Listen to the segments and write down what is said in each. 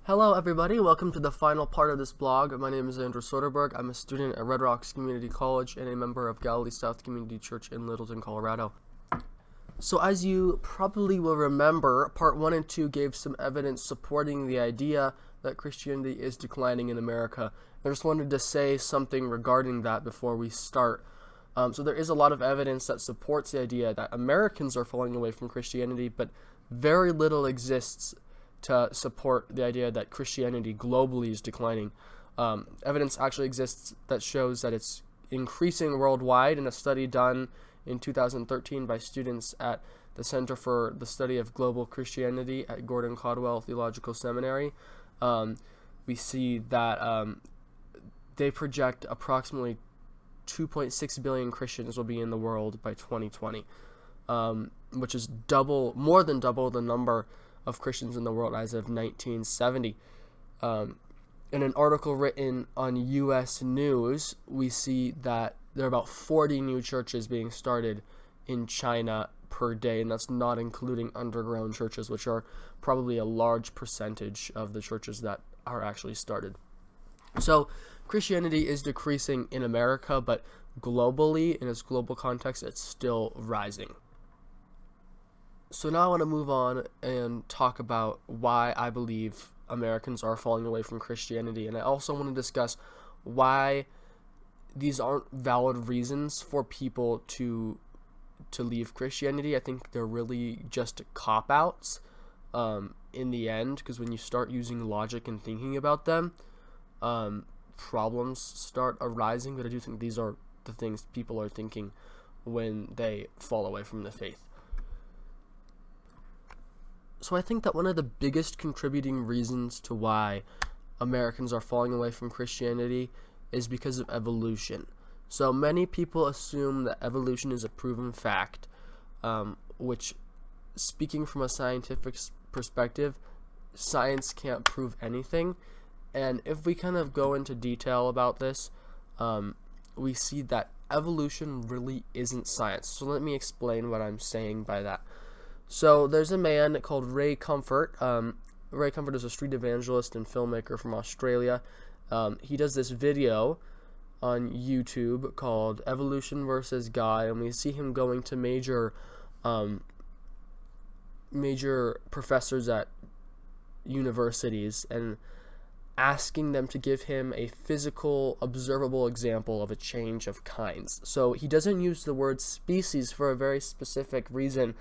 Hello everybody, welcome to the final part of this blog. My name is Andrew Soderberg. I'm a student at Red Rocks Community College and a member of Galilee South Community Church in Littleton, Colorado. So as you probably will remember, part 1 and 2 gave some evidence supporting the idea that Christianity is declining in America. I just wanted to say something regarding that before we start. So there is a lot of evidence that supports the idea that Americans are falling away from Christianity, but very little exists to support the idea that Christianity globally is declining. Evidence actually exists that shows that it's increasing worldwide in a study done in 2013 by students at the Center for the Study of Global Christianity at Gordon Caldwell Theological Seminary. We see that they project approximately 2.6 billion Christians will be in the world by 2020, which is more than double the number of Christians in the world as of 1970. In an article written on U.S. News, we see that there are about 40 new churches being started in China per day, and that's not including underground churches, which are probably a large percentage of the churches that are actually started. So Christianity is decreasing in America, but globally, in its global context, it's still rising. So now I want to move on and talk about why I believe Americans are falling away from Christianity, and I also want to discuss why these aren't valid reasons for people to leave Christianity. I think they're really just cop-outs in the end, because when you start using logic and thinking about them, problems start arising. But I do think these are the things people are thinking when they fall away from the faith. So I think that one of the biggest contributing reasons to why Americans are falling away from Christianity is because of evolution. So many people assume that evolution is a proven fact, which, speaking from a scientific perspective, science can't prove anything. And if we kind of go into detail about this, we see that evolution really isn't science. So let me explain what I'm saying by that. So there's a man called Ray Comfort. Ray Comfort is a street evangelist and filmmaker from Australia. He does this video on YouTube called Evolution versus God, and we see him going to major professors at universities and asking them to give him a physical, observable example of a change of kinds. So he doesn't use the word species for a very specific reason.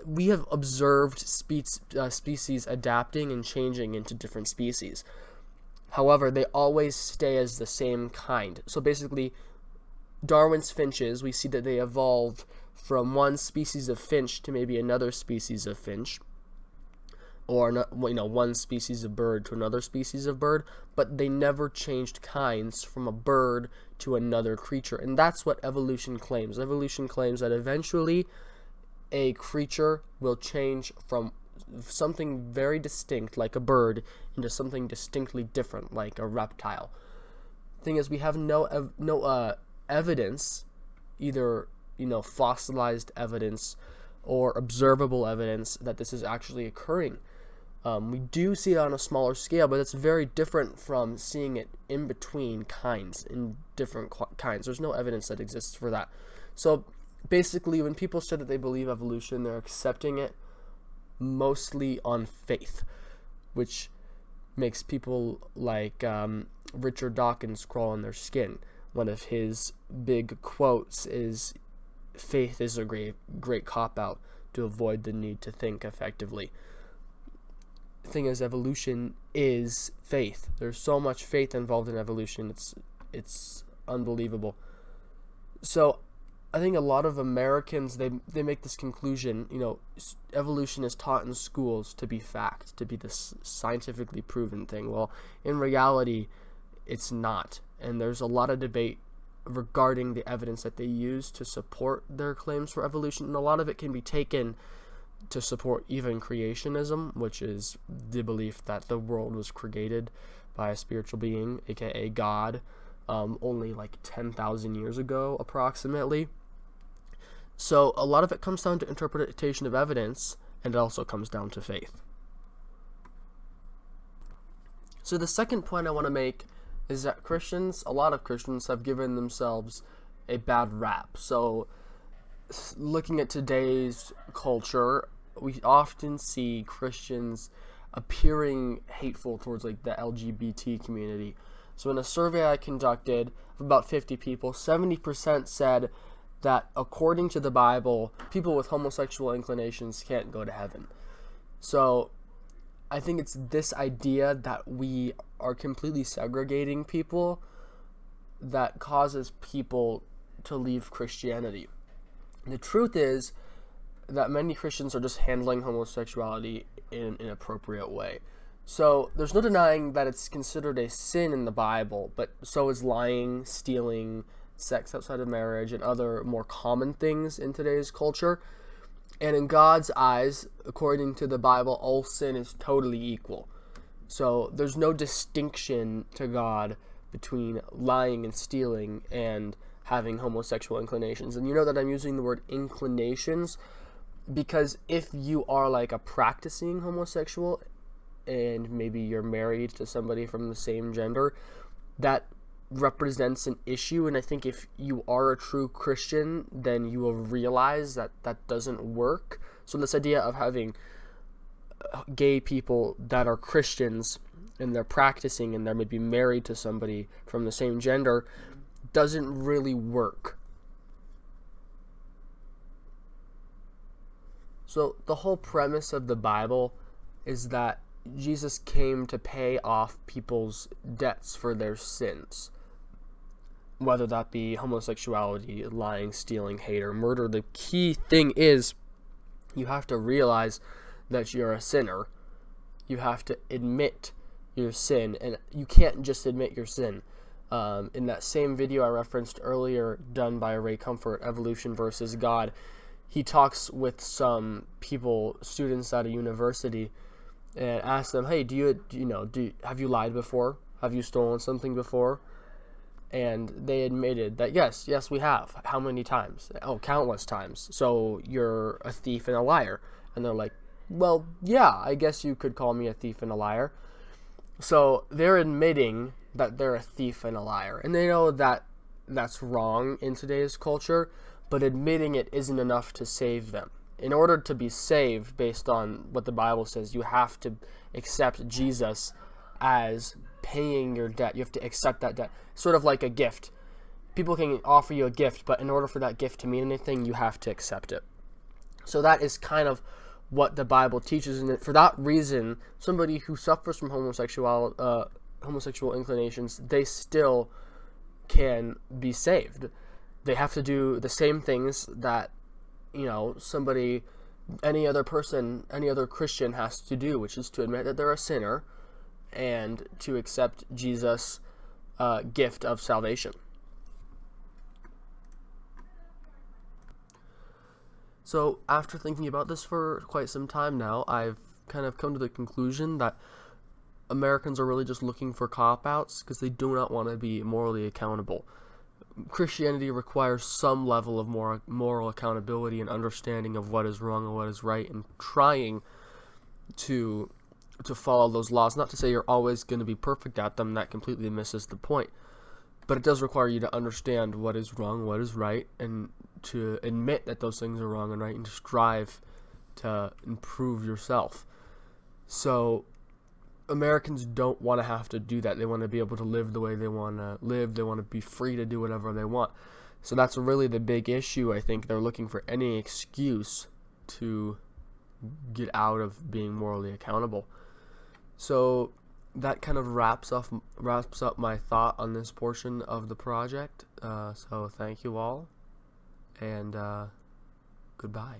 We have observed species adapting and changing into different species. However, they always stay as the same kind. So basically, Darwin's finches, we see that they evolved from one species of finch to maybe another species of finch, or one species of bird to another species of bird, but they never changed kinds from a bird to another creature. And that's what evolution claims. Evolution claims that eventually a creature will change from something very distinct, like a bird, into something distinctly different, like a reptile. Thing is, we have no evidence, either fossilized evidence or observable evidence, that this is actually occurring. We do see it on a smaller scale, but it's very different from seeing it in between kinds, in different kinds. There's no evidence that exists for that. So basically, when people say that they believe evolution, they're accepting it mostly on faith, which makes people like Richard Dawkins crawl in their skin. One of his big quotes is, "Faith is a great cop-out to avoid the need to think effectively." The thing is, evolution is faith. There's so much faith involved in evolution. It's unbelievable. So I think a lot of Americans, they make this conclusion, evolution is taught in schools to be fact, to be this scientifically proven thing. Well, in reality, it's not. And there's a lot of debate regarding the evidence that they use to support their claims for evolution. And a lot of it can be taken to support even creationism, which is the belief that the world was created by a spiritual being, aka God, only like 10,000 years ago, approximately. So a lot of it comes down to interpretation of evidence, and it also comes down to faith. So the second point I want to make is that a lot of Christians have given themselves a bad rap. So looking at today's culture, we often see Christians appearing hateful towards like the LGBT community. So in a survey I conducted of about 50 people, 70% said that according to the Bible, people with homosexual inclinations can't go to heaven. So I think it's this idea that we are completely segregating people that causes people to leave Christianity. The truth is that many Christians are just handling homosexuality in an inappropriate way. So there's no denying that it's considered a sin in the Bible, but so is lying, stealing, sex outside of marriage, and other more common things in today's culture. And in God's eyes, according to the Bible, all sin is totally equal. So there's no distinction to God between lying and stealing and having homosexual inclinations. And you know that I'm using the word inclinations because if you are like a practicing homosexual and maybe you're married to somebody from the same gender, that represents an issue. And I think if you are a true Christian, then you will realize that that doesn't work. So this idea of having gay people that are Christians and they're practicing and they're maybe married to somebody from the same gender doesn't really work. So the whole premise of the Bible is that Jesus came to pay off people's debts for their sins, whether that be homosexuality, lying, stealing, hate, or murder. The key thing is you have to realize that you're a sinner. You have to admit your sin, and you can't just admit your sin. In that same video I referenced earlier, done by Ray Comfort, Evolution versus God, he talks with some people, students at a university, and asks them, "Hey, have you lied before? Have you stolen something before?" And they admitted that yes, we have. How many times? Oh, countless times. So you're a thief and a liar. And they're like, well, yeah, I guess you could call me a thief and a liar. So they're admitting that they're a thief and a liar. And they know that that's wrong in today's culture, but admitting it isn't enough to save them. In order to be saved, based on what the Bible says, you have to accept Jesus as paying your debt. You have to accept that debt. Sort of like a gift. People can offer you a gift, but in order for that gift to mean anything, you have to accept it. So that is kind of what the Bible teaches, and for that reason, somebody who suffers from homosexual inclinations, they still can be saved. They have to do the same things that any other Christian has to do, which is to admit that they're a sinner and to accept Jesus' gift of salvation. So after thinking about this for quite some time now, I've kind of come to the conclusion that Americans are really just looking for cop-outs because they do not want to be morally accountable. Christianity requires some level of moral accountability and understanding of what is wrong and what is right, and trying to follow those laws. Not to say you're always going to be perfect at them, that completely misses the point. But it does require you to understand what is wrong, what is right, and to admit that those things are wrong and right, and to strive to improve yourself. So Americans don't want to have to do that. They want to be able to live the way they want to live. They want to be free to do whatever they want. So that's really the big issue. I think they're looking for any excuse to get out of being morally accountable. So that kind of wraps up my thought on this portion of the project. So thank you all, and goodbye.